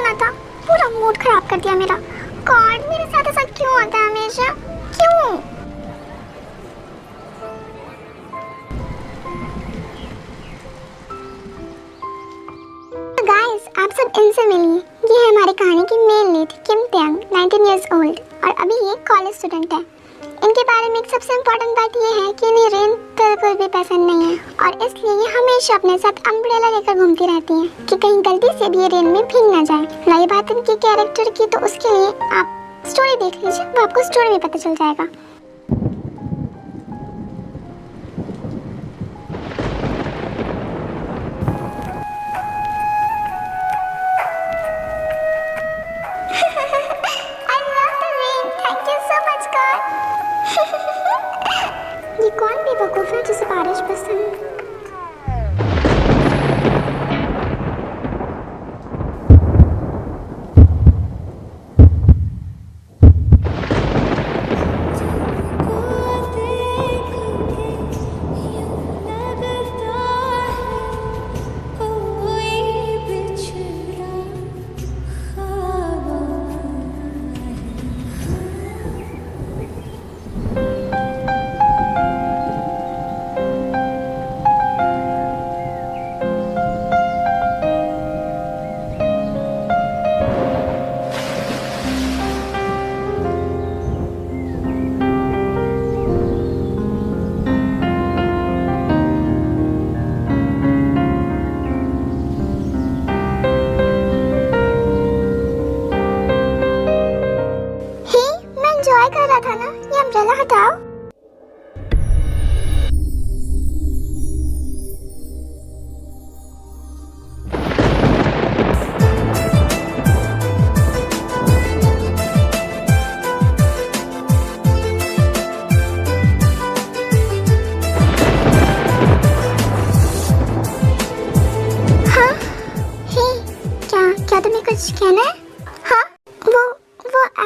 जाना था, पूरा मूड खराब कर दिया मेरा। गॉड, मेरे साथ ऐसा क्यों होता है हमेशा, क्यों? गाइस, आप सब इनसे मिलिए। ये है हमारी कहानी की मेन लीड किम त्यांग, 19 इयर्स ओल्ड, और अभी ये कॉलेज स्टूडेंट है। इनके बारे में एक सबसे इम्पोर्टेंट बात ये है कि इन्हें रेन बिल्कुल भी पसंद नहीं है, और इसलिए ये हमेशा अपने साथ अम्ब्रेला लेकर घूमती रहती हैं कि कहीं गलती से भी ये रेन में भीग ना जाए। रही बात इनके कैरेक्टर की, तो उसके लिए आप स्टोरी देख लीजिए, वो आपको स्टोरी में पता चल जाएगा। ये कौन बेवकूफ है जिसे बारिश पसंद? कर रहा था ना, ये अम्ब्रेला हटाओ। हाँ, हे, क्या तुम्हें कुछ कहना है?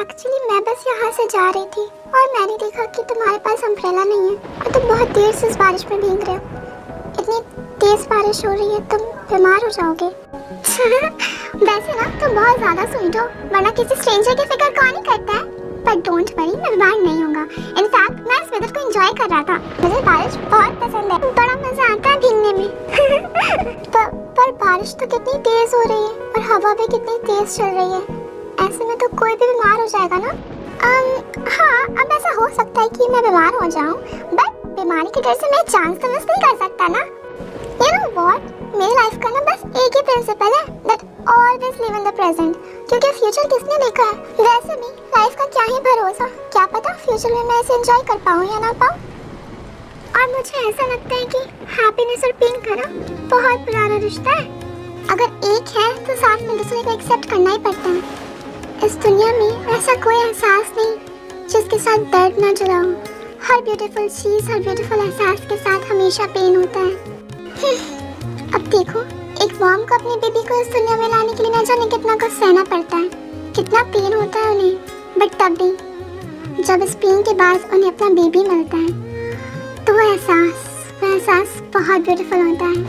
एक्चुअली मैं बस यहाँ से जा रही थी और मैंने देखा कि तुम्हारे पास अम्ब्रेला नहीं है और तुम बहुत देर से इस बारिश में भीग रहे हो। इतनी तेज बारिश हो रही है, तुम बीमार हो जाओगे। वैसे ना तुम बहुत ज्यादा स्वीट हो, वरना किसी स्ट्रेंजर की फिक्र कौन ही करता है। पर डोंट वरी, मैं बीमार नहीं होऊंगा। इनफैक्ट मैं इस वेदर को एंजॉय कर रहा था। मुझे बारिश बहुत पसंद है, बड़ा मजा आता है भीगने में। पर बारिश तो कितनी तेज हो रही है और हवा भी कितनी तेज चल रही है। ऐसे में तो कोई भी बीमार हो जाएगा ना। हाँ, अब ऐसा हो सकता है कि मैं बीमार हो जाऊं, बट बीमारी के डर से मैं चांस तो मिस नहीं कर सकता ना। You know what? मेरी लाइफ का ना बस एक ही प्रिंसिपल है, that always live in the present। क्योंकि फ्यूचर किसने देखा है? वैसे भी लाइफ का क्या ही भरोसा, क्या पता फ्यूचर में मैं इसे एंजॉय कर पाऊँ या ना पाऊँ। और मुझे ऐसा लगता है कि हैप्पीनेस और पेन का ना बहुत पुराना रिश्ता है। अगर एक है तो साथ में दूसरे को एक्सेप्ट करना ही पड़ता है। इस दुनिया में ऐसा कोई एहसास नहीं जिसके साथ दर्द ना जुड़ा हो। हर ब्यूटीफुल चीज, हर ब्यूटीफुल एहसास के साथ हमेशा पेन होता है। अब देखो, एक मॉम को अपनी बेबी को इस दुनिया में लाने के लिए न जाने कितना कुछ सहना पड़ता है, कितना पेन होता है उन्हें। बट तब भी जब इस पेन के बाद उन्हें अपना बेबी मिलता है तो वो एहसास बहुत ब्यूटीफुल होता है।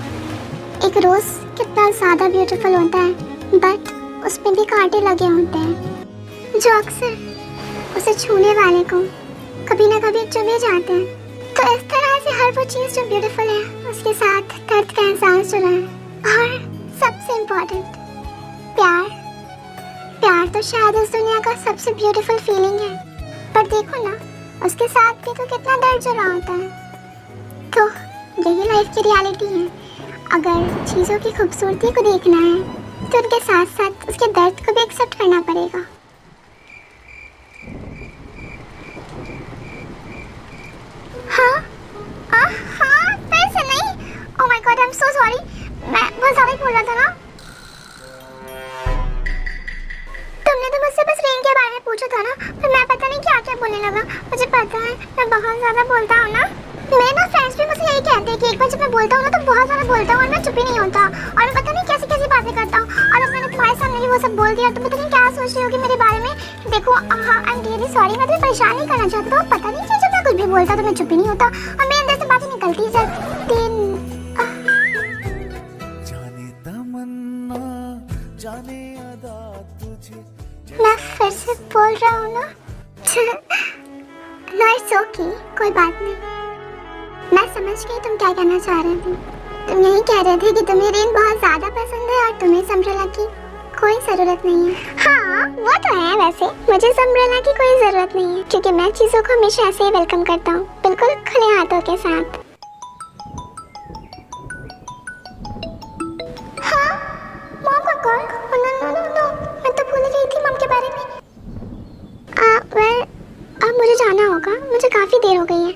एक रोज कितना ज़्यादा ब्यूटीफुल होता है, बट उसमें भी कांटे लगे होते हैं जो अक्सर उसे छूने वाले को कभी ना कभी चुभ ही जाते हैं। तो इस तरह से हर वो चीज़ जो ब्यूटीफुल है उसके साथ दर्द का एहसास जुड़ा है। और सबसे इम्पोर्टेंट, प्यार तो शायद इस दुनिया का सबसे ब्यूटीफुल फीलिंग है। पर देखो ना, उसके साथ भी तो कितना दर्द जुड़ा होता है। तो यही लाइफ की रियलिटी है। अगर चीज़ों की खूबसूरती को देखना है तो उनके साथ साथ उसके दर्द को भी एक्सेप्ट करना पड़ेगा। हाँ, फिर से नहीं। Oh my God, I am so sorry. मैं बहुत ज़्यादा ही बोल रहा था ना। तुमने तो मुझसे बस रेन के बारे में पूछा था ना, फिर मैं पता नहीं क्या क्या बोलने लगा। मुझे पता है मैं बहुत ज़्यादा बोलता हूँ ना। मेरे ना फ्रेंड्स भी मुझे यही कहते हैं कि एक बार जब मैं बोलता हूँ ना तो बहुत ज़्यादा बोलता हूँ और मैं चुप ही नहीं होता, और मैं पता नहीं कैसी कैसी बातें करता हूँ। और अब मैंने तुम्हारे सामने भी वो सब बोल दिया, तो पता नहीं क्या सोच रही होगी मेरे बारे में। देखो, हाँ, आई एम रियली सॉरी, मैं तुम्हें परेशान नहीं करना चाहता हूँ। पता नहीं क्यों जब मैं कुछ भी बोलता तो मैं चुप ही नहीं होता और मेरे अंदर से बातें निकलती जाने तमन्ना, जाने अदा मैं फिर से बोल रहा हूँ ना। नो इट्स ओके, कोई बात नहीं। मैं समझ गई तुम क्या कहना चाह रहे थे। तुम यही कह रहे थे कि तुम्हें रेन बहुत ज्यादा पसंद है और तुम्हें समरेला की कोई जरूरत नहीं है। हाँ वो तो है, वैसे मुझे समरेला की कोई जरूरत नहीं है क्योंकि मैं चीजों को हमेशा ऐसे ही वेलकम करता हूँ, बिल्कुल खुले हाथों के साथ। हाँ मॉम का कॉल। नो, मैं तो भूल गई थी मॉम के बारे में। वेल अब मुझे जाना होगा, मुझे काफी देर हो गई है।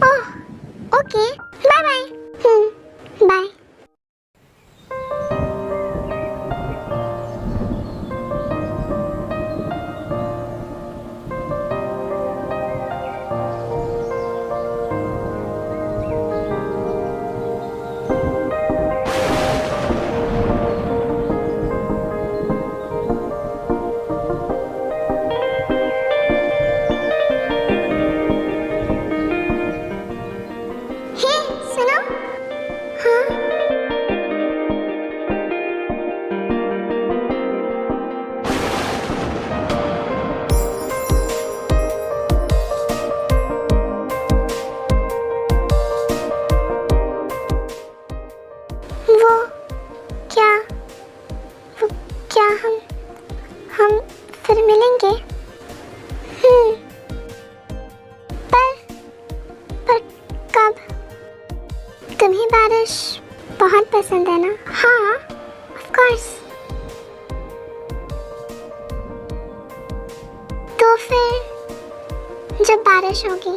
Oh okay, bye bye. Bye. हम फिर मिलेंगे। पर कब? तुम्हें बारिश बहुत पसंद है ना? हाँ ऑफ कोर्स। तो फिर जब बारिश होगी।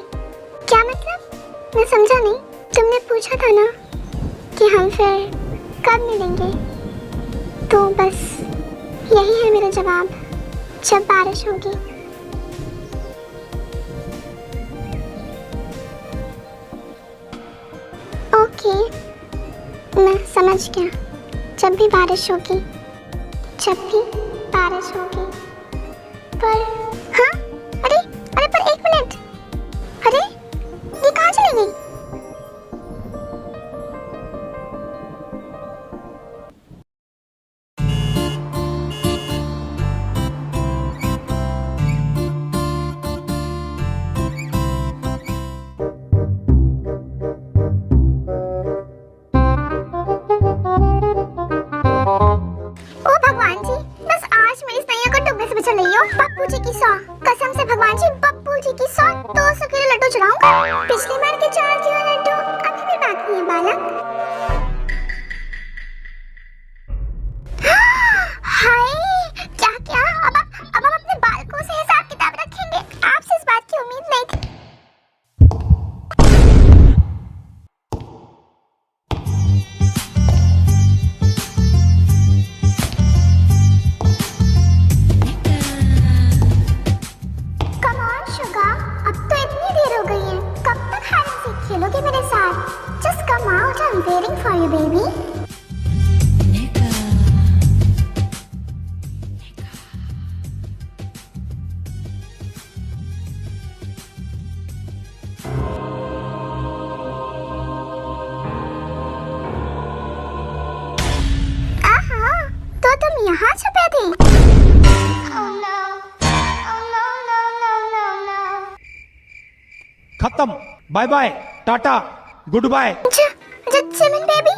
क्या मतलब? मैं समझा नहीं। तुमने पूछा था ना कि हम फिर कब मिलेंगे, तो बस यही है मेरा जवाब, जब बारिश होगी। ओके मैं समझ गया। जब भी बारिश होगी, जब भी बारिश होगी। पर हाँ, अरे पर एक मिनट, अरे ये कहाँ चली गई? पप्पू जी की सौ, कसम से भगवान जी, पप्पू जी की 100-200 किलो लड्डू चढ़ाऊंगा। पिछली बार के 4 किलो लड्डू अभी भी बाकी है बालक। हाय क्या अब हम अपने बालकों से हिसाब किताब रखेंगे। आपसे इस बात की उम्मीद नहीं थी। खेलोगे मेरे साथ? Just come out, I'm waiting for you, baby. आहा, तो तुम यहाँ छुपे थे? Oh no, oh no, no. खत्म, बाय बाय, टाटा, गुड बाय। चिमिन बेबी,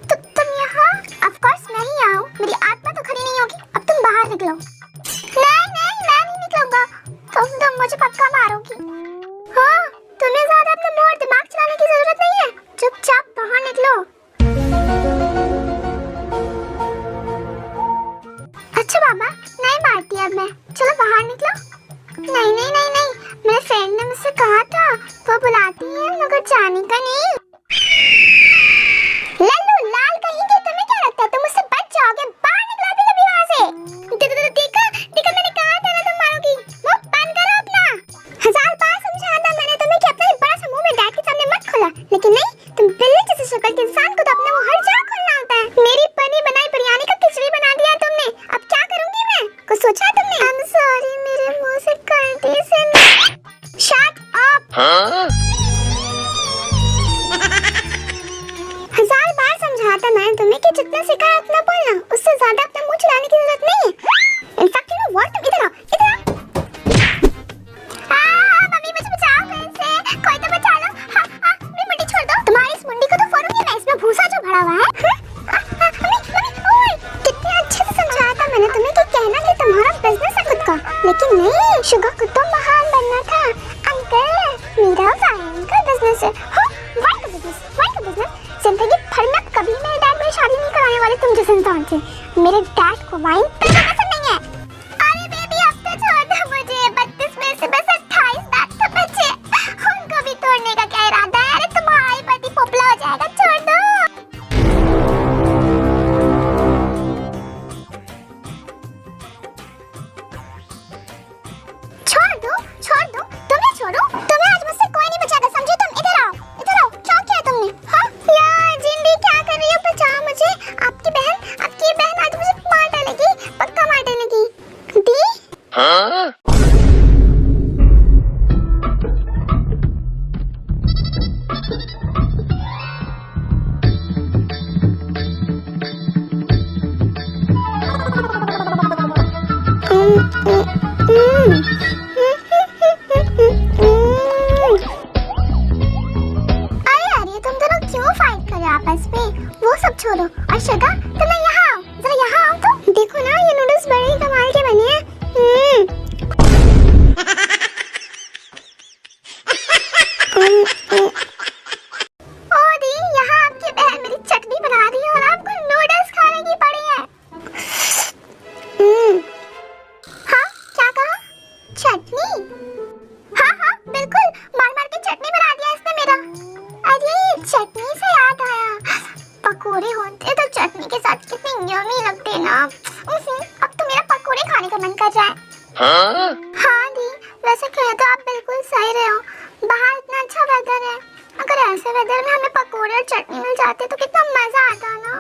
तुम यहाँ? ऑफ कोर्स मैं ही आऊँ, मेरी आत्मा तो खड़ी नहीं होगी। अब तुम बाहर निकलो। नहीं मैं नहीं निकलूंगा। तुम मुझे पक्का मारोगी। हाँ, तुम्हें ज्यादा अपना मुंह और दिमाग चलाने की जरूरत नहीं है। चुपचाप बाहर निकलो। अच्छा बाबा, नहीं मारती अब मैं। चलो बाहर निकलो। नहीं, मेरे फ्रेंड ने मुझसे कहा था वो बुलाती है मगर जाने का नहीं। लल्लू लाल कहीं के, तुम्हें क्या लगता है तुम मुझसे बच जाओगे? बाहर निकलो अभी वहां से। देखा मैंने कहा था ना तुम मारोगी। मुंह बंद करो अपना। 1000 बार समझाया था मैंने तुम्हें कि अपना बड़ा सा मुंह में डैड के सामने मत खोला, लेकिन नहीं, तुम बिल्ली जैसे शक्ल के इंसान को तो अपने मुंह हर जगह खोलना होता है। मेरी बनी बनाई बिरयानी का खिचड़ी बना दिया तुमने। अब क्या करूंगी मैं? कुछ सोचा तुमने? आई एम सॉरी, मेरे मुंह से गलती से। Shut up. 1000 बार समझाया था मैंने तुम्हें कि जितना सिखाया उतना बोलना, उससे ज्यादा अपना मुंह चला निकालने की जरूरत नहीं है। इनफैक्ट यू नो व्हाट, तुम इधर आओ, इधर आओ। मम्मी मुझे बचाओ कहीं से, कोई तो बचा लो। मेरी मुंडी छोड़ दो। तुम्हारी इस मुंडी को तो फोड़ूंगी मैं, इसमें भूसा जो भरा हुआ है। मम्मी, कितने अच्छे से समझाया था मैंने तुम्हें कि कहना कि तुम्हारा बिजनेस है खुद का, लेकिन नहीं, शुगर को तो महान बनना था। अंकल, मेरा वाइन का बिजनेस है। वाइन का बिजनेस, वाइन का बिजनेस। जिंदगी भर में कभी मेरे डैड मेरी शादी नहीं कराने वाले तुम जैसे इंसान से। मेरे डैड को वाइन पीना पसंद नहीं है। अरे बेबी, अब तो छोड़ दो मुझे। 32 में से बस 28 दांत तो बचे, उनको भी तोड़ने का क्या इरादा है? अरे तुम्हारी पति पोपला हो जाएगा, छोड़ दो। छोड़ दो, छोड़ दो, तुम्हें छोड़ो। तुम्हें आज मुझसे कोई नहीं बचाएगा, समझे तुम? इधर आओ, इधर आओ। क्या किया तुमने? हाँ यार जिंदी, क्या कर रही हो? बचाओ मुझे। आपकी बहन आज मुझे मार डालेगी, पक्का मार डालेगी। दी अरे तुम दोनों क्यों फाइट कर रहे हो आपस में? वो सब छोड़ो और शगा, तुम यहाँ आओ, जरा यहाँ आओ तो। देखो ना, ये नूडल्स बड़े ही कमाल के बने हैं। ओ दी, यहाँ आपकी बहन मेरी चटनी बना रही है और आपको नूडल्स खाने की पड़ी है। हाँ, क्या कहा? चटनी? हाँ बिल्कुल, मार मार के चटनी बना दिया इसने मेरा। अरे चटनी से याद आया, पकोड़े होते तो चटनी के साथ कितने यम्मी लगते ना। अब तो मेरा पकोड़े खाने का मन कर रहा है। हाँ दी, वैसे कहे तो आप बिल्कुल सही रहे हो। बाहर इतना अच्छा वेदर है, अगर ऐसे वेदर में हमें पकोड़े और चटनी मिल जाते तो कितना मजा आता ना।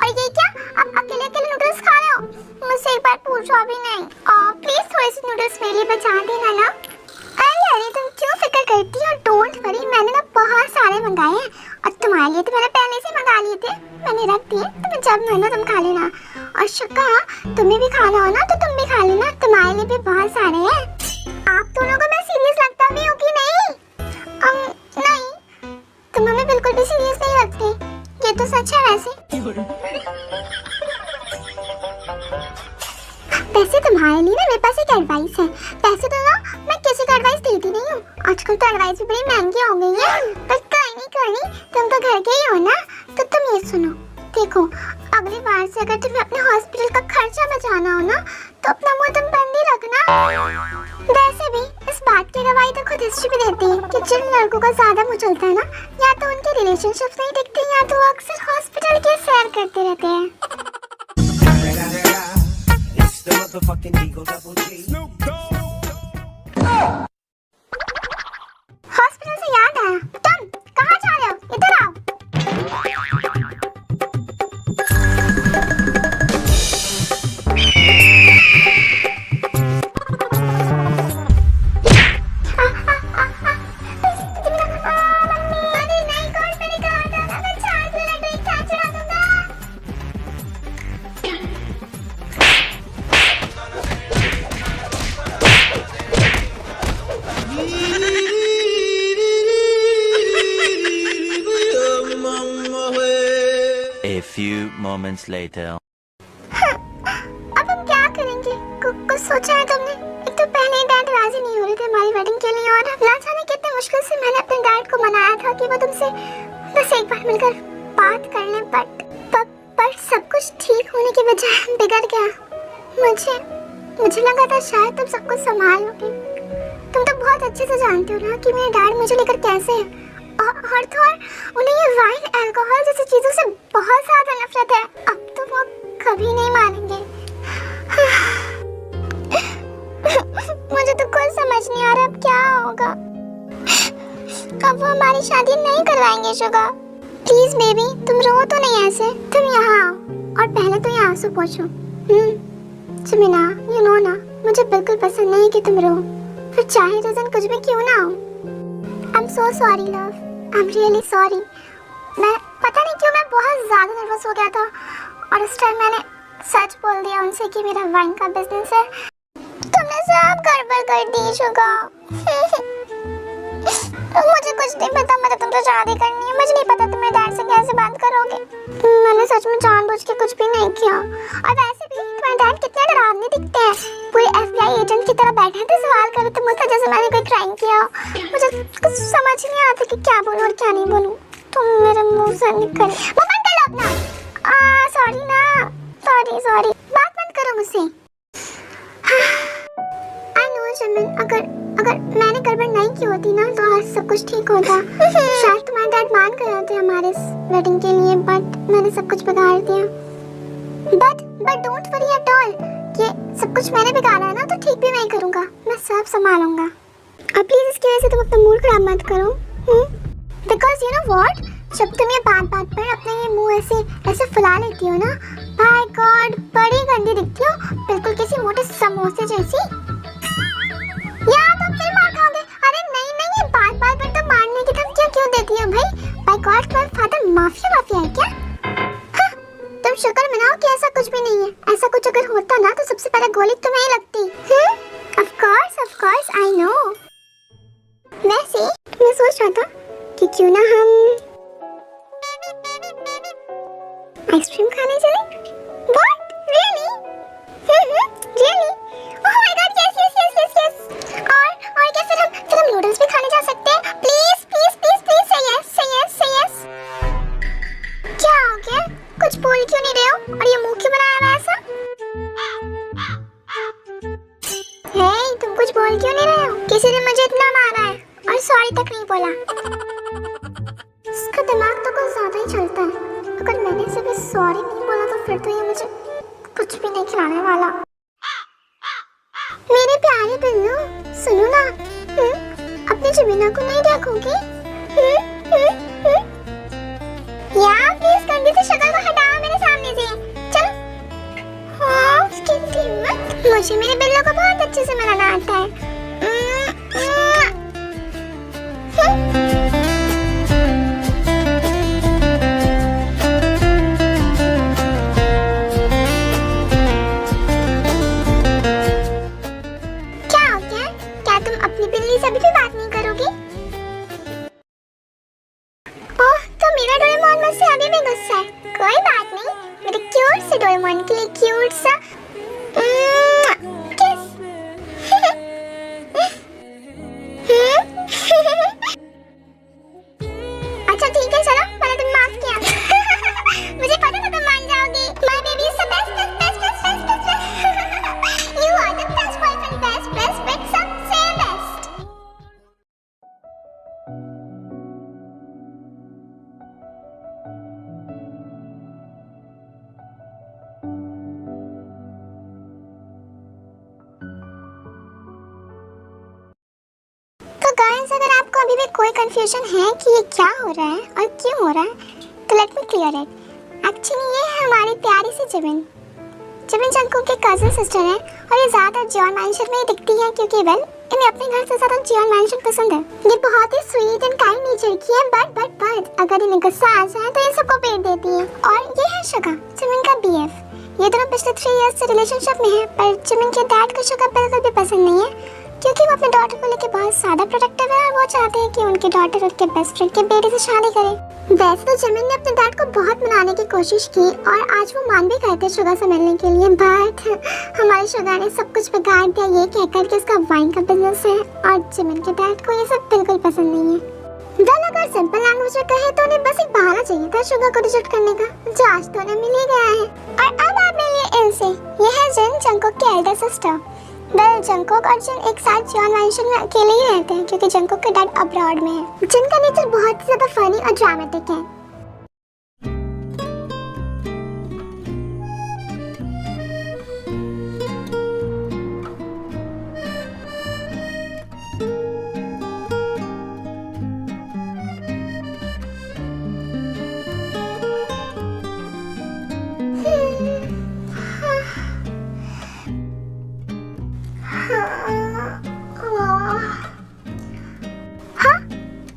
और ये क्या, आप अकेले अकेले नूडल्स खा रहे हो? मुझसे एक बार पूछो भी नहीं। प्लीज थोड़े से नूडल्स मेरे लिए बचा देना ना। अरे तुम क्यों फिक्र करती हो? डोंट वरी, मैंने ना बहुत सारे मंगाए हैं और तुम्हारे लिए तो मैंने पहले से मंगा लिए थे, मैंने रख दिए। तुम्हें जब मन हो तुम खा लेना। और शुक्र, तुम्हें भी खाना हो ना तो तुम भी खा लेना, तुम्हारे लिए भी बहुत सारे हैं। आप दोनों को मैं सीरियस लगता भी हूँ कि नहीं? नहीं, तुम हमें बिल्कुल भी सीरियस नहीं लगते, ये तो सच है। वैसे तुम्हारे लिए ना मेरे पास एक एडवाइस है। वैसे तो ना मैं किसी को एडवाइस देती नहीं हूँ, आजकल तो एडवाइस भी बड़ी महंगी हो गई है, पर कोई नहीं, तुम तो घर के ही हो ना, तो तुम ये सुनो। देखो, अगली बार से अगर तुम्हें अपने हॉस्पिटल का खर्चा बचाना हो ना, तो अपना मुंह तुम बंद ही रखना। वैसे भी इस बात की गवाही तो खुद हिस्ट्री भी देती है कि जिन लड़कों का ज्यादा मुंह चलता है ना, या तो उनके रिलेशनशिप्स नहीं टिकते, या तो वो अक्सर हॉस्पिटल के सैर करते रहते हैं। हॉस्पिटल से याद आया, तुम कहाँ जा रहे हो? इधर आओ। A few moments later. अब हम क्या करेंगे? कुछ सोचा है तुमने? एक तो पहले ही डैड राजी नहीं हो रहे थे हमारी वेडिंग के लिए, और ना जाने कितने मुश्किल से मैंने अपने डैड को मनाया था कि वो तुमसे बस एक बार मिलकर बात कर लें, पर सब कुछ ठीक होने की बजाय बिगड़ गया। मुझे लगा था शायद तुम सब कुछ संभाल लोगे। तुम तो बहुत अच्छे से जानते हो ना कि मेरे डैड मुझे लेकर कैसे है, और उन्हें ये वाइन, अल्कोहल जैसी चीजों से बहुत ज्यादा नफरत है। अब तो वो कभी नहीं मानेंगे। मुझे तो कुछ समझ नहीं आ रहा अब क्या होगा। अब वो हमारी शादी नहीं करवाएंगे शुगा। प्लीज बेबी, तुम रो तो नहीं ऐसे, तुम यहाँ आओ और पहले तो ये आंसू पोंछो। सुमिना, यू नो ना, मुझे बिल्कुल पसंद नहीं कि तुम रो, फिर चाहे रीजन कुछ भी क्यों ना हो। I am so sorry love, I am really sorry. मैं पता नहीं क्यों मैं बहुत ज्यादा नर्वस हो गया था, और इस टाइम मैंने सच बोल दिया उनसे कि मेरा वाइन का बिजनेस है। तुमने सब गड़बड़ कर दी शुगा। मुझे कुछ नहीं पता, मुझे तुमसे शादी करनी है। मुझे नहीं पता तुम मेरे डैड से कैसे बात करोगे। मैंने सच में जानबूझ के कुछ भी नहीं किया। और वैसे भी तुम्हारे डैड कितने डरावने दिखते हैं, पूरे FBI एजेंट की तरह बैठे थे, सवाल कर रहे थे मुझसे जैसे मैंने कोई क्राइम किया। मुझे कुछ समझ ही नहीं आता कि क्या बोलूं और क्या नहीं बोलूं। तुम मेरे मुंह से निकल वो बंद कर लो अपना। सॉरी ना, सॉरी बात बंद करो मुझसे। आई नो जिमिन, अगर मैंने गड़बड़ नहीं की होती ना तो आज सब कुछ ठीक होता। शायद तुम्हारे डैड मान कर आते हमारे वेडिंग के लिए, बट मैंने सब कुछ बिगाड़ दिया। But don't worry at all, ये सब कुछ मैंने बिगाड़ा है ना तो ठीक भी मैं करूँगा, मैं सब संभालूंगा। अब प्लीज इसकी वजह से तुम अपना मूड खराब मत करो। बिकॉज यू नो व्हाट, जब तुम ये बात पर अपना ये मुंह ऐसे फुला लेती हो ना, बाय गॉड बड़ी गंदी दिखती हो, बिल्कुल किसी मोटे समोसे जैसी। या तुम फिर मार खाओगे। अरे नहीं, ये बात पर तो मारने की धमकियां क्यों देती हो भाई? बाय गॉड तुम्हारा फादर माफिया है क्या? हाँ, तुम शुक्र मनाओ कि ऐसा कुछ भी नहीं है। ऐसा कुछ अगर होता ना तो सबसे पहले गोली तुम्हें ही लगती। Of course I know. वैसे मैं सोच रहा था कि क्यों ना हम आइसक्रीम खाने चले। What? Really? Really? Oh my God, yes. और क्या फिर हम नूडल्स भी खाने जा सकते हैं? Please say yes. क्या हो गया? कुछ बोल क्यों नहीं रहे हो? और ये मुंह क्यों बनाया हुआ है ऐसा? Hey, तुम कुछ बोल क्यों नहीं रहे हो? किसी ने मुझे इतना मारा है और सॉरी तक नहीं बोला। इसका दिमाग तो कुछ ज्यादा ही चलता है। अगर मैंने इसे भी सॉरी नहीं बोला तो फिर तो ये मुझे कुछ भी नहीं खिलाने वाला। मेरे प्यारे बिल्लू सुनो ना, अपनी जमीना को नहीं देखोगी? या प्लीज गंदी सी शक्ल को हटाओ मेरे सामने से। चलो। हाँ, उसकी हिम्मत। मुझे मेरे बिल्लू को बहुत अच्छे से मनाना आता है। अभी भी बात नहीं करोगी? ओह, तो मेरा डोरेमोन मुझसे अभी भी गुस्सा है। कोई बात नहीं, मेरे क्यूट से डोरेमोन के लिए क्यूट सा किस। अच्छा ठीक है चलो, मैंने तुम्हें माफ किया। मुझे पता था तुम मान जाओगी। My baby is the best. You are the best boyfriend, best, सबसे बेस्ट। अगर आपको अभी भी कोई कंफ्यूजन है कि ये क्या हो रहा है और क्यों हो रहा है, तो let me clear it. Actually ये है हमारी प्यारी सी जिमिन जंगकुक की कजिन सिस्टर है और ये ज्यादा जियोन मैंशन में ही दिखती है क्योंकि इन्हें अपने घर से ज्यादा जियोन मैंशन पसंद है। ये बहुत ही स्वीट एंड काइंड नेचर की है, बट अगर इन्हें गुस्सा आ जाए तो ये सबको पेट देती है। और ये है शुगा, जिमिन का BF। ये दोनों पिछले 3 इयर्स से रिलेशनशिप में है, पर जिमिन के डैड को शुगा बिल्कुल भी पसंद नहीं है क्योंकि वो अपने डॉटर को लेकर बहुत ज्यादा प्रोटेक्टिव है और वो चाहते हैं कि उनकी डॉटर उनके बेस्ट फ्रेंड के बेटे से शादी करे। वैसे तो जिमिन ने अपने डैड को बहुत मनाने की कोशिश की और आज वो मान भी गए थे शुगा से मिलने के लिए, बट हमारे शुगा ने सब कुछ बिगाड़ दिया ये कहकर कि उसका वाइन का बिजनेस है और जिमिन के डैड को ये सब बिल्कुल पसंद नहीं है। अगर सिंपल लैंग्वेज में कहे तो उन्हें बस एक बहाना चाहिए था शुगा को रिजेक्ट करने का, जो आज तो उन्हें मिल ही गया है। और अब आप मिलिए इनसे, ये है जिन जंगकुक की एल्डर सिस्टर। जंगकुक और जिन एक साथ जियोन मैंशन में अकेले ही रहते हैं क्योंकि जंगकुक का डैड अब्रॉड में है। जिन का नेचर बहुत ही ज्यादा फनी और ड्रामेटिक है।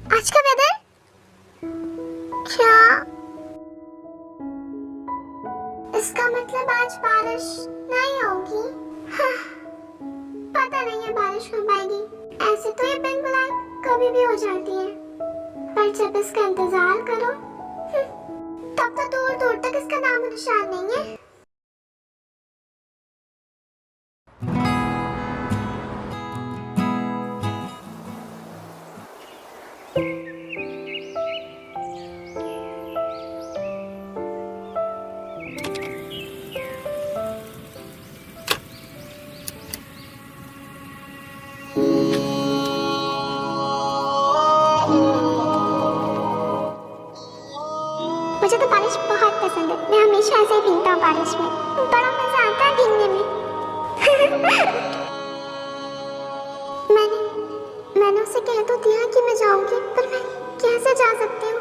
आज का वेदर क्या आज बारिश नहीं होगी। हाँ, पता नहीं है बारिश कब आएगी। ऐसे तो ये बिन बुलाए कभी भी हो जाती है, पर जब इसका इंतजार करो तब तो दूर दूर तक इसका नाम निशान नहीं है। मुझे तो बारिश बहुत पसंद है। मैं हमेशा ऐसे ही भीगता हूँ बारिश में, बड़ा मजा आता है भीगने में। मैंने उसे कह तो दिया कि मैं जाऊंगी, पर मैं कैसे जा सकती हूँ?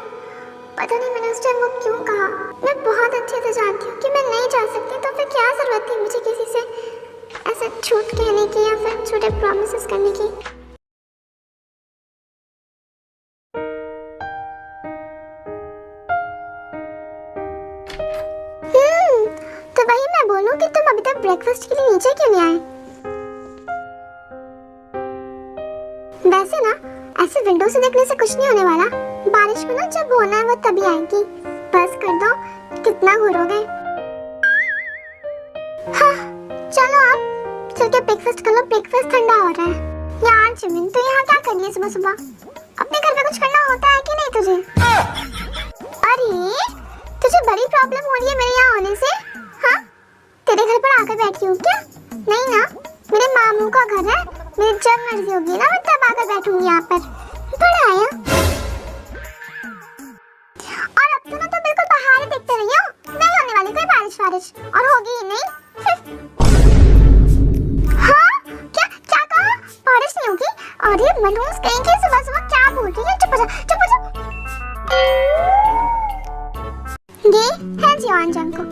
पता नहीं मैंने उस टाइम वो क्यों कहा। मैं बहुत अच्छे से जानती हूँ कि मैं नहीं जा सकती, तो फिर क्या जरूरत थी मुझे किसी से ऐसे झूठ कहने की या फिर झूठे प्रॉमिसेस करने की। तो वही मैं बोलूं कि तुम अभी तक ब्रेकफास्ट के लिए नीचे क्यों नहीं आए? वैसे ना ऐसे विंडो से देखने से कुछ नहीं होने वाला। बारिश को ना जब होना है वो तभी आएगी। बस कर दो, कितना घूरोगे? हाँ, चलो आप चल के ब्रेकफास्ट कर लो। ब्रेकफास्ट ठंडा हो रहा है। यार जिमिन, तो यहाँ क्या कर रही है सुबह सुबह? अपने घर में कुछ करना होता है कि नहीं तुझे? अरे तुझे बड़ी प्रॉब्लम हो रही है मेरे यहाँ होने से? हाँ, तेरे घर पर आकर बैठी हूँ क्या? नहीं ना, मेरे मामू का घर है। मेरी जब मर्जी होगी ना मैं तब आकर बैठूंगी यहाँ पर। बड़ा आया। और अब तो ना तो बिल्कुल बाहर ही देखते रहिए। नहीं होने वाली कोई बारिश और होगी ही नहीं। हाँ, क्या कहा? बारिश नहीं होगी? अरे मनोज कहेंगे सुबह सुबह क्या बोल रही है? चुप हो जा, चुप हो जा। ये है जीवान जंको।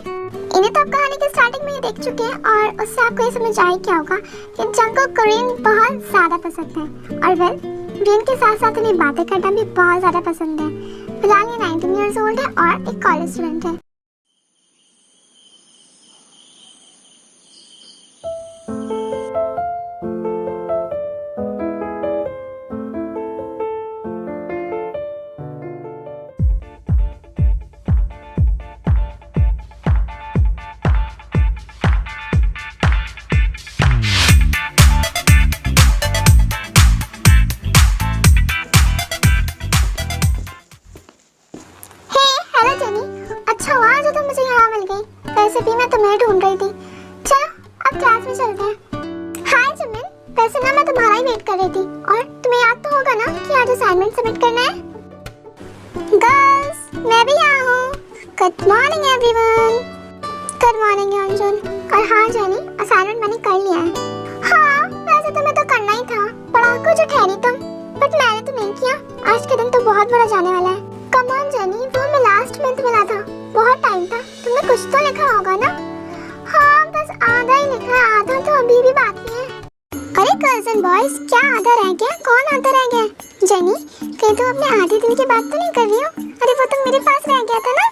इन्हें तो आप कहानी की स्टार्टिंग में ही देख चुके हैं और उससे आपको ये समझ आए क्या होगा कि जंको कोरियन बहुत ज्यादा पसंद है। और वेल कोरियन के साथ साथ इन्हें बातें करना भी बहुत ज्यादा पसंद है। फिलहाल ये 19 इयर्स ओल्ड है और एक कॉलेज स्टूडेंट है। अच्छा हुआ जो तुम मुझे यहाँ मिल गई। वैसे भी मैं तुम्हें ढूंढ रही थी। चलो अब क्लास में चलते हैं। हाय जिमिन, वैसे ना मैं तुम्हारा ही वेट कर रही थी। और तुम्हें याद तो होगा ना कि आज असाइनमेंट सबमिट करना है। गर्ल्स, मैं भी यहाँ हूँ। Good morning everyone. Good morning अंजुन। और हाँ जेनी, असाइनमेंट मैंने कर लिया है। हाँ, वैसे तुम्हें तो करना ही था, पढ़ा को जो ठहरी तुम, बट मैंने तो नहीं किया। आज के दिन तो बहुत बड़ा जाने वाला है। कम ऑन जेनी, वो मैं लास्ट मंथ मिला था, बहुत टाइम था। तुमने कुछ तो लिखा होगा ना? हाँ, बस आधा ही लिखा है, आधा तो अभी भी बाकी है। अरे कज़न बॉयज, क्या आधा रह गया? कौन आधा रह गया? जेनी, कहीं तुम अपने आधे दिन की बात तो नहीं कर रही हो? अरे वो तो मेरे पास रह गया था ना।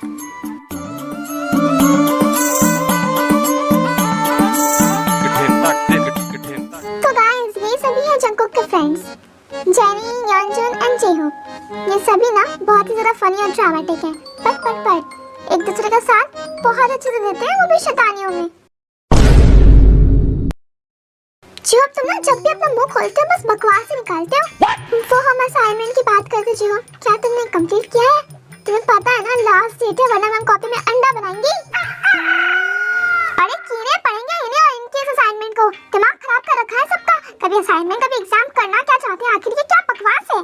तो गाइस, ये सभी है जंकुक के फ्रेंड्स, जेनी, यंजुन एंड जेहोप। ये सभी ना बहुत ही ज्यादा फनी और ड्रामेटिक है, बट एक दूसरे का साथ बहुत अच्छे से देते हैं, वो भी शैतानियों में। जेहोप, तुम ना जब भी अपना मुंह खोलते हो बस बकवास ही निकालते हो। वो हम असाइनमेंट की बात करते जेहोप, क्या तुमने कंप्लीट किया है? तुम्हें पता है ना लास्ट डेट है, वरना हम कॉपी में अंडा बनाएंगे। अरे कीड़े पड़ेंगे इन्हें और इनके असाइनमेंट को। दिमाग खराब कर रखा है सबका। कभी असाइनमेंट कभी एग्जाम, करना क्या चाहते हैं? आखिर ये क्या बकवास है?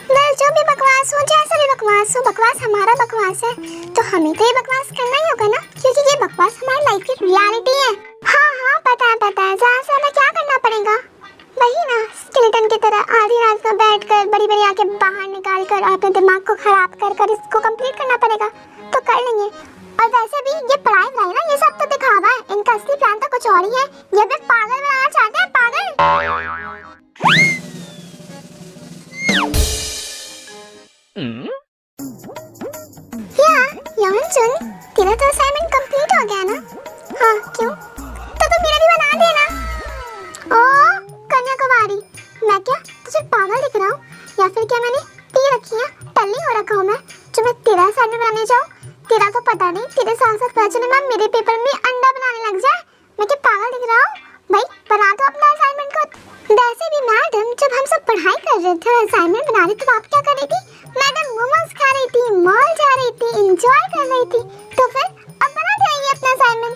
वेल, जो भी बकवास हो, जैसा भी बकवास हो, बकवास हमारा बकवास है तो हमें तो ये बकवास करना ही होगा ना, क्योंकि ये बकवास हमारी लाइफ की रियलिटी है। हाँ, पता है। जहाँ से हमें क्या करना पड़ेगा? वही ना, स्केलेटन की तरह आधी रात को बैठकर बड़ी बड़ी आंखें बाहर निकाल कर अपने दिमाग को खराब कर इसको कंप्लीट करना पड़ेगा, तो कर लेंगे। और वैसे भी ये पढ़ाई ना, ये सब तो दिखावा है। इनका असली प्लान तो कुछ और ही है। ये भी पागल बनाना चाहते हैं, पागल। या यंजुन, तेरा तो असाइनमेंट कंप्लीट हो गया ना? फिर क्या मैंने पी रखी है, टल्ली हो रखा हूँ मैं जो मैं तेरा असाइनमेंट बनाने जाऊँ? तेरा तो पता नहीं, तेरे साथ साथ पता चले मैं मेरे पेपर में अंडा बनाने लग जाए। मैं क्या पागल दिख रहा हूँ? भाई बना दो अपना असाइनमेंट को। वैसे भी मैडम जब हम सब पढ़ाई कर रहे थे असाइनमेंट बना रहे थे तो आप क्या कर रही थी? मैडम मोमोज खा रही थी, मॉल जा रही थी, एंजॉय कर रही थी। तो फिर अब बना देंगे अपना असाइनमेंट।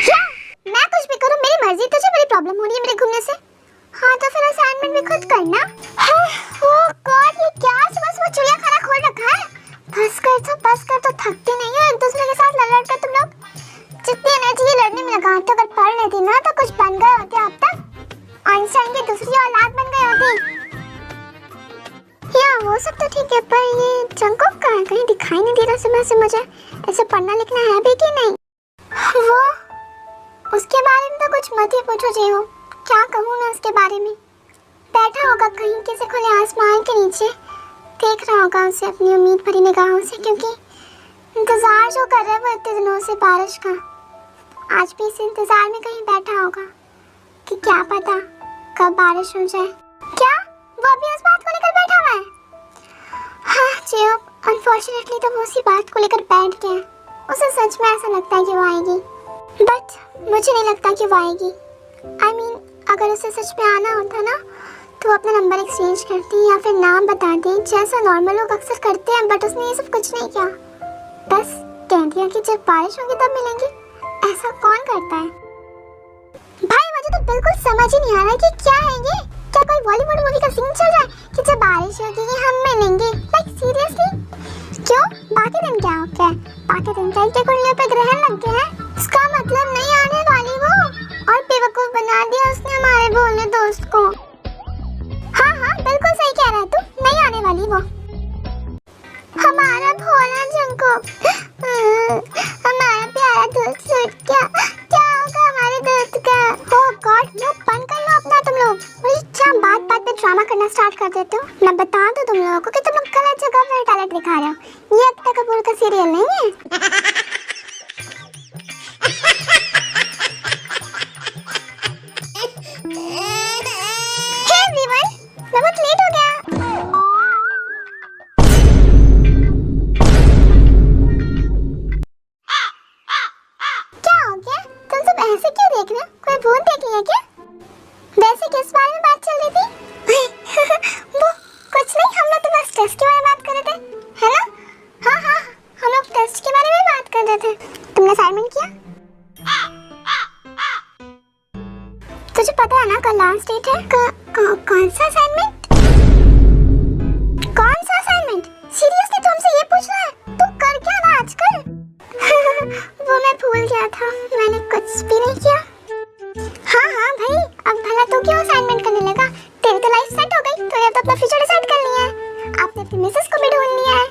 क्या? मैं कुछ भी करूं मेरी मर्जी, तुझे बड़ी प्रॉब्लम हो रही है मेरे घूमने से? हाँ तो फिर असाइनमेंट भी खुद करना। ओह गॉड, ये क्या सुबह सुबह चिड़ियाखाना खोल रखा है? बस कर तो थकते नहीं हो एक दूसरे के साथ लड़ कर तुम लोग? जितनी एनर्जी लड़ने में लगाते अगर पढ़ लेती ना तो कुछ बन गए होते अब तक। आइंस्टाइन की दूसरी औलाद बन गए होते। या वो सब तो ठीक है, पर ये जंगकुक कहाँ? कहीं दिखाई नहीं दे रहा सुबह से मुझे। ऐसे पढ़ना लिखना है भी कि नहीं? वो उसके बारे में तो कुछ मत ही पूछो जी हो। क्या कहूँ मैं उसके बारे में? बैठा होगा कहीं किसी खुले आसमान के नीचे, देख रहा होगा उसे अपनी उम्मीद भरी निगाहों से, क्योंकि इंतजार जो कर रहा है वो इतने दिनों से बारिश का, आज भी इस इंतजार में कहीं बैठा होगा कि क्या पता कब बारिश हो जाए। क्या वो अभी उस बात को लेकर बैठा हुआ है? हाँ जेब, अनफॉर्चुनेटली तो वो उसी बात को लेकर बैठ गया है। उसे सच में ऐसा लगता है कि वो आएगी, बट मुझे नहीं लगता कि वो आएगी। I mean, अगर उसे सच में आना होता ना तो वो अपना नंबर एक्सचेंज करती या फिर नाम बता दे जैसा नॉर्मल लोग अक्सर करते हैं, बट उसने ये सब कुछ नहीं किया। बस कह दिया कि जब बारिश होगी तब मिलेंगे। ऐसा कौन करता है? भाई मुझे तो बिल्कुल समझ ही नहीं आ रहा है कि क्या है ये। क्या कोई बॉलीवुड मूवी का सीन चल रहा है कि जब बारिश होगी हम मिलेंगे? Like seriously? क्यों बाकी दिन क्या हो गया? बाकी दिन क्या क्या कुंडलियों पे ग्रहण लग गया है? इसका मतलब नहीं आने वाली वो, और बेवकूफ बना दिया उसने हमारे भोले दोस्त को। हाँ हाँ बिल्कुल सही कह रहा है तू, नहीं आने वाली वो। हमारा भोला जंगकुक, हमारा प्यारा दोस्त छूट गया। क्या होगा हमारे दोस्त का? ओह गॉड, नो बंद कर लो अपना तुम लोग। वही क्या बात बात पे ड्रामा करना स्टार्ट कर देते हो। मैं बता दूं तुम लोगों को कि तुम लोग गलत जगह पर टैलेंट दिखा रहे हो। ये एकता कपूर का सीरियल नहीं है। बहुत लेट हो गया। क्या हो गया? तुम सब ऐसे क्यों देख रहे हो? कोई भूत देख लिया क्या? वैसे किस बारे में बात चल रही थी? वो कुछ नहीं, हम लोग तो बस टेस्ट के बारे में बात कर रहे थे, है ना? हाँ हाँ हम लोग टेस्ट के बारे में बात कर रहे थे। तुमने असाइनमेंट किया? तुझे पता है ना कल लास्ट डेट है। कौन सा असाइनमेंट? कौन सा असाइनमेंट? सीरियसली तुमसे ये पूछ रहा है? तू कर क्या रहा आजकल? वो मैं भूल गया था, मैंने कुछ भी नहीं किया। हाँ हाँ भाई, अब भला तू क्यों असाइनमेंट करने लगा? तेरी तो लाइफ सेट हो गई, तूने तो अपना फ्यूचर डिसाइड कर लिया है। आपने अपनी मिसेस को भी ढूंढ लिया है।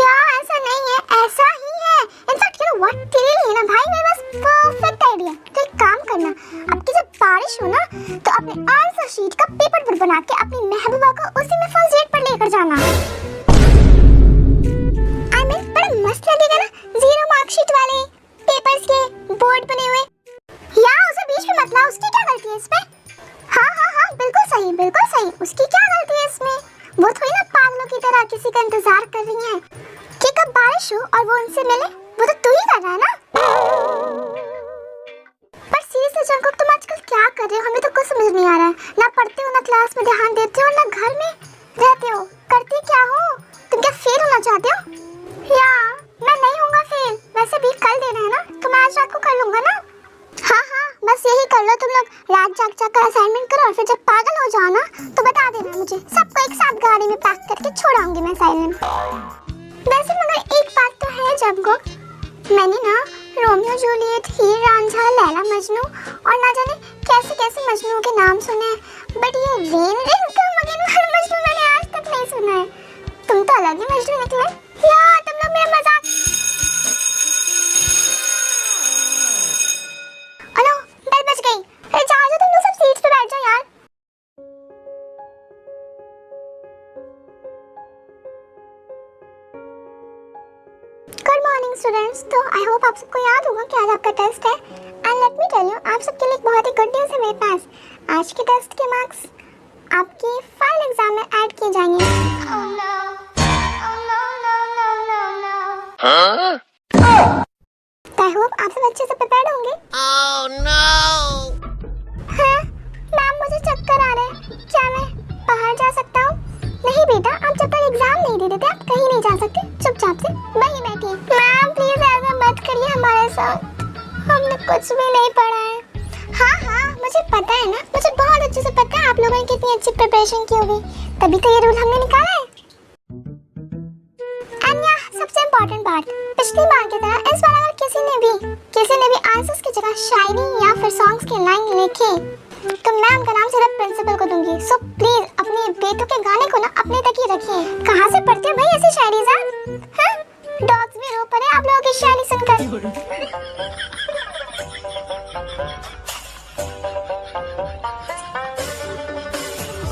यार ऐसा नहीं है, ऐसा ही है। इनफैक्ट यू नो व्हाट, तेरे लिए ना भाई मेरे पास परफेक्ट आइडिया। तो एक काम करना, अब की जब बारिश हो ना तो अपने आंसर शीट का पेपर बना के अपनी महबूबा को उसी में फर्स्ट डेट पर लेकर जाना। I mean, बड़ा मस्त लगेगा ना, 0 मार्कशीट वाले पेपर्स के बोर्ड बने हुए। या उसे बीच में मत ला, उसकी क्या गलती है इसमें? हाँ हाँ हाँ बिल्कुल सही, उसकी क्या गलती है इसमें? वो थोड़ी ना पागलों की तरह किसी का इंतजार कर रही है कि कब बारिश हो और वो उनसे मिले। वो तो तू ही कर रहा है ना। पर सीरियसली जंगकुक, तुम आजकल क्या कर रहे हो? हमें तो कुछ समझ नहीं आ रहा है। ना पढ़ते हो, ना क्लास में ध्यान देते हो, ना घर में रहते हो। करते क्या हो? तुम क्या फेल होना चाहते हो? या मैं नहीं होऊंगा फेल। वैसे भी कल देना है ना, तो मैं आज रात को कर लूंगा ना। हाँ हाँ बस यही कर लो तुम लोग, रात जाग कर असाइनमेंट करो और फिर जब पागल हो जाओ ना तो बता देना मुझे। सबको एक साथ गाड़ी में पैक करके छोड़ाऊंगी मैं साइलेंट। वैसे मगर एक बात तो है जंगकुक, मैंने ना रोमियो जूलियट, हीर रांझा, लैला मजनू और ना जाने कैसे कैसे मजनू के नाम सुने हैं, बट ये रेन रेन का मगन मजनू मैंने आज तक नहीं सुना है। तुम तो अलग ही मजनू निकले। यार तुम लोग मेरा मजाक। हेलो बेल बज गई। अरे जाओ तुम लोग सब सीट्स पे बैठ जाओ यार। Good morning students. तो आई होप आप सबको याद होगा कि आज आपका टेस्ट है। And let me tell you, आप सबके लिए एक बहुत ही गुड न्यूज़ है मेरे पास। आज आज के टेस्ट के मार्क्स आपके फाइनल एग्जाम में ऐड किए जाएंगे। Oh no. Oh no, no, no, no, no. I hope आप सब अच्छे से प्रिपेयर्ड होंगे। Oh no! हाँ, मैम मुझे चक्कर आ रहे हैं। क्या मैं बाहर जा सकता हूँ? नहीं बेटा, आप जब तक एग्जाम नहीं दे देते आप कहीं नहीं जा सकते। चुपचाप से वहीं बैठिए। मैम प्लीज ऐसा मत करिए हमारे साथ, हमने कुछ भी नहीं पढ़ा है। हाँ मुझे पता है ना, मुझे बहुत अच्छे से पता है आप लोगों ने कितनी अच्छी प्रिपरेशन की होगी, तभी तो ये रूल हमने निकाला है। एंड सबसे इम्पोर्टेंट बात, पिछली बार की तरह इस बार अगर किसी ने भी आंसर्स की जगह शायरी या फिर सॉन्ग्स की लाइन लिखे तो मैम का नाम सीधा प्रिंसिपल को दूंगी। सो प्लीज अपने बेटों के गाने को ना अपने तक ही रखिए। कहाँ से पढ़ते हैं भाई ऐसी शायरी साहब? हाँ? डॉग्स भी रो पड़े आप लोगों की शायरी सुनकर।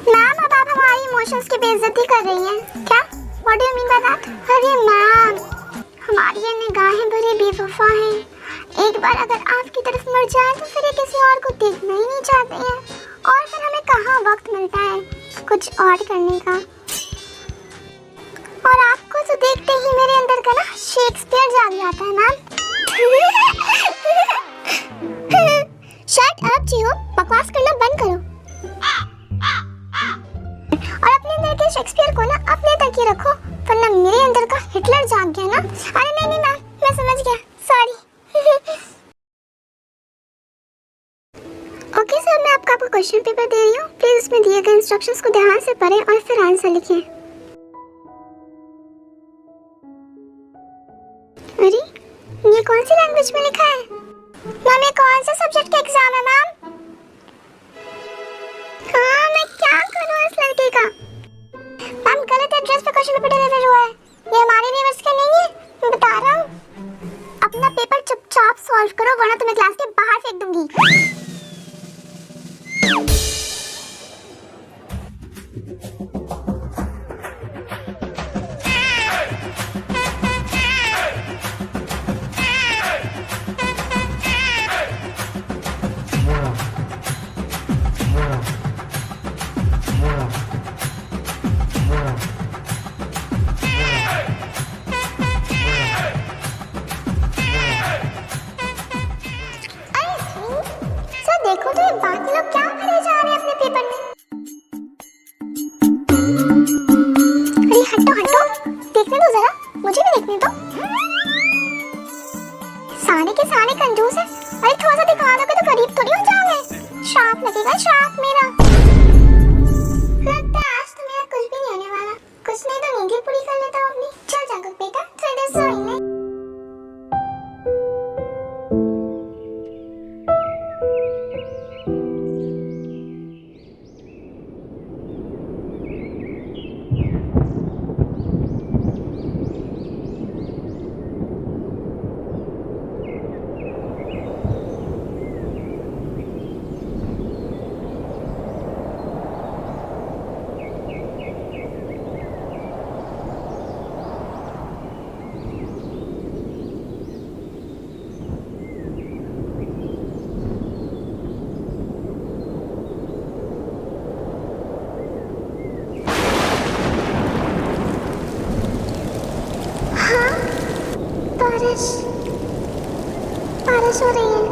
मैम अब आप हमारी इमोशंस की बेइज्जती कर रही हैं क्या? What do you mean by that? अरे मैम, हमारी ये निगाहें बड़ी बेवफा हैं। एक बार अगर आपकी तरफ मुड़ जाए तो फिर ये किसी और को देखना ही नहीं चाहते हैं, और फिर हमें कहाँ वक्त मिलता है कुछ और करने का। और आपको तो देखते ही मेरे अंदर का ना शेक्सपियर जाग जाता है मैम। शट अप जियो, बकवास करना बंद करो और अपने अंदर के शेक्सपियर को ना अपने तक ही रखो, वरना मेरे अंदर का हिटलर जाग गया ना। अरे नहीं मैम, मैं समझ गया, सॉरी। ओके सर, मैं आपको क्वेश्चन पेपर दे रही हूँ, प्लीज उसमें दिए गए इंस्ट्रक्शंस को ध्यान से पढ़ें और फिर आंसर लिखें। अरे ये कौन सी लैंग्वेज में लिखा है? मैम ये कौन से सब्जेक्ट का एग्जाम है मैम? हाँ मैं क्या करूँ इस लड़के का? मैम गलत एड्रेस पे क्वेश्चन पेपर डिलीवर हुआ है, ये हमारे व्यूअर्स के नहीं है, मैं बता रहा हूँ। अपना पेपर चुपचाप सॉल्व करो वरना तुम्हें क्लास के बाहर फेंक दूंगी। देखो तो ये बाकी लोग क्या करे जा रहे हैं अपने पेपर में। अरे हटो, देखने दो जरा, मुझे भी देखने दो। सारे के सारे कंजूस हैं। अरे थोड़ा सा दिखा दोगे तो गरीब थोड़ी हो जाओगे। श्राप लगेगा, श्राप मेरा। लगता है आज तो मेरा कुछ भी नहीं होने वाला, कुछ नहीं तो नींद पूरी कर लेता हूँ अपनी। चल जागो बेटा, थोड़ी देर सो ले। बारिश हो रही है,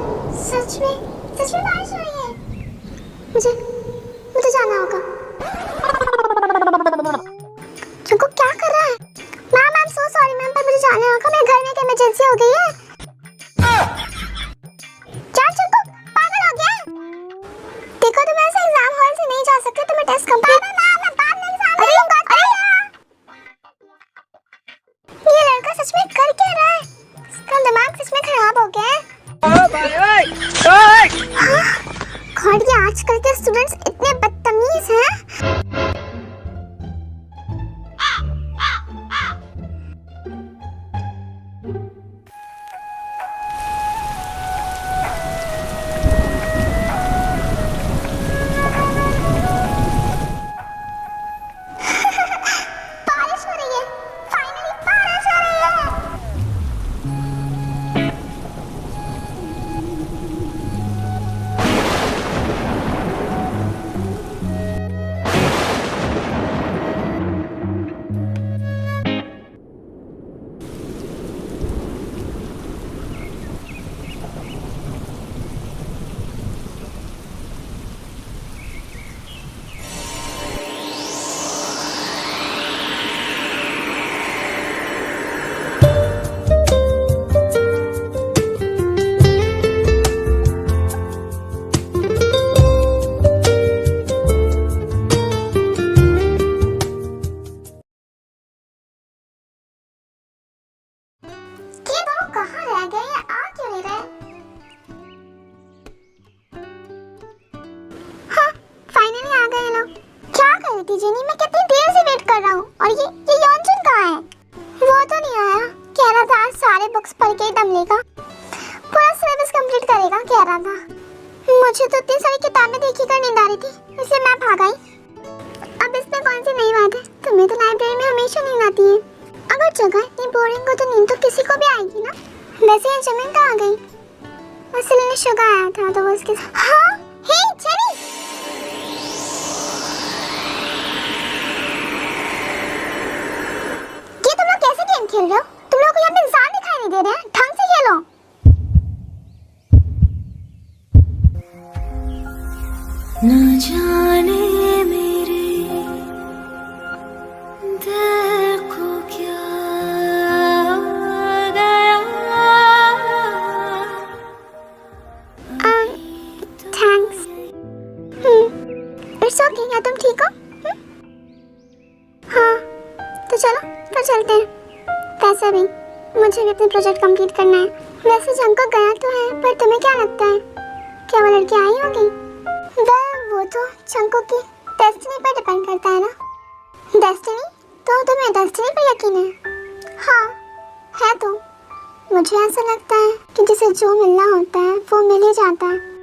सच में बारिश हो रही है। मुझे जाना होगा। चुको क्या कर रहा है? Ma'am I am so sorry ma'am, पर मुझे जाना होगा, मेरे घर में एक इमरजेंसी हो गई है। क्या चुको पागल हो गया? देखो तुम ऐसे एग्जाम हॉल से नहीं जा सकते, तुम्हें टेस्ट कंप्लीट। मैं बाद में एग्जाम दूंगा। ये लड़का सच में कर क्या रहा है? इसका दिमाग सच में खराब हो गया है। गॉड, ये आजकल के स्टूडेंट्स इतने बदतमीज हैं। बारिश हो रही है, फाइनली बारिश हो रही है। रही थी जेनी, मैं कितनी देर से वेट कर रहा हूँ। और ये यॉनचन कहाँ है? वो तो नहीं आया, कह रहा था आज सारे बुक्स पढ़ के ही दम लेगा, पूरा सिलेबस कंप्लीट करेगा कह रहा था। मुझे तो इतनी सारी किताबें देखी कर नींद आ रही थी, इसलिए मैं भाग आई। अब इसमें कौन सी नई बात है? तुम्हें तो लाइब्रेरी में हमेशा नींद आती है। अगर जगह इतनी बोरिंग हो तो नींद तो किसी को भी आएगी ना। वैसे ये जमीन कहाँ आ गई? असल में शुगर आया था तो वो उसके साथ। हाँ, हे जेनी, ये तुम लोग कैसे गेम खेल रहे हो? तुम लोगों को यहाँ पे इंसान दिखाई नहीं दे रहे हैं? ढंग से खेलो। न जाने मेरे दिल को क्या गया। थैंक्स। It's okay. क्या तुम ठीक हो? हाँ, तो चलो फिर चलते हैं। वैसे भी मुझे भी अपने प्रोजेक्ट कंप्लीट करना है। वैसे जंको गया तो है, पर तुम्हें क्या लगता है, क्या वो लड़की आई होगी? वो तो चंको की डेस्टिनी पर डिपेंड करता है ना। डेस्टिनी? तो तुम्हें डेस्टिनी पर यकीन है? हाँ, है तो। मुझे ऐसा लगता है कि जिसे जो मिलना होता है वो मिल ही जाता है।